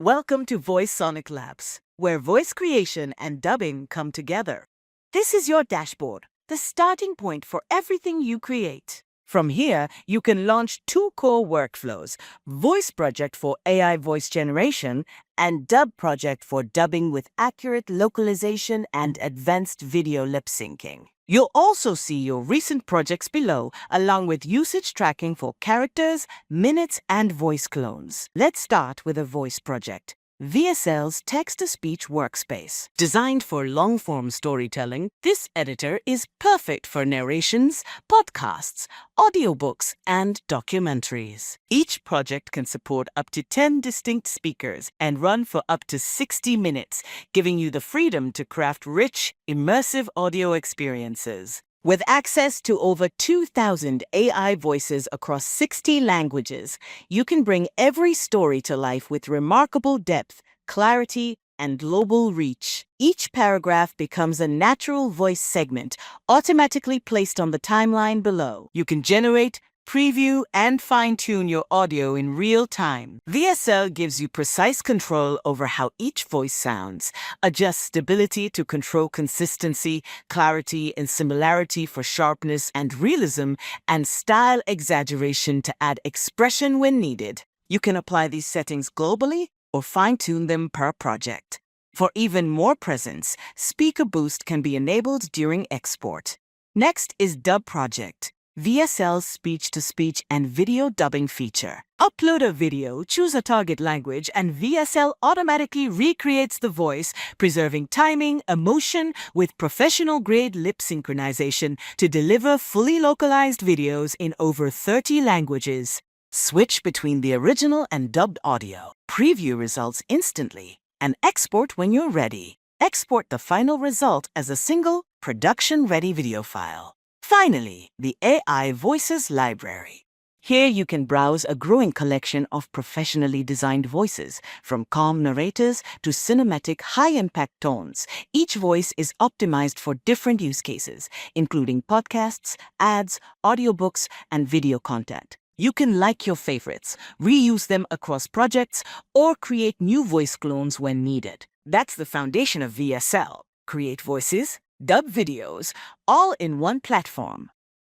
Welcome to Voice Sonic Labs, where voice creation and dubbing come together. This is your dashboard, the starting point for everything you create. From here, you can launch two core workflows: Voice Project for AI voice generation and Dub Project for dubbing with accurate localization and advanced video lip syncing. You'll also see your recent projects below, along with usage tracking for characters, minutes, and voice clones. Let's start with a voice project. VSL's text-to-speech workspace. Designed for long-form storytelling, this editor is perfect for narrations, podcasts, audiobooks, and documentaries. Each project can support up to 10 distinct speakers and run for up to 60 minutes, giving you the freedom to craft rich, immersive audio experiences. With access to over 2,000 AI voices across 60 languages, you can bring every story to life with remarkable depth, clarity, and global reach. Each paragraph becomes a natural voice segment, automatically placed on the timeline below. You can generate, preview, and fine-tune your audio in real time. VSL gives you precise control over how each voice sounds, adjusts stability to control consistency, clarity and similarity for sharpness and realism, and style exaggeration to add expression when needed. You can apply these settings globally or fine-tune them per project. For even more presence, Speaker Boost can be enabled during export. Next is Dub Project, VSL's speech-to-speech and video dubbing feature. Upload a video, choose a target language, and VSL automatically recreates the voice, preserving timing, emotion, with professional-grade lip synchronization to deliver fully localized videos in over 30 languages. Switch between the original and dubbed audio. Preview results instantly and export when you're ready. Export the final result as a single, production-ready video file. Finally, the AI Voices Library. Here you can browse a growing collection of professionally designed voices, from calm narrators to cinematic high-impact tones. Each voice is optimized for different use cases, including podcasts, ads, audiobooks, and video content. You can like your favorites, reuse them across projects, or create new voice clones when needed. That's the foundation of VSL. Create voices, dub videos, all in one platform.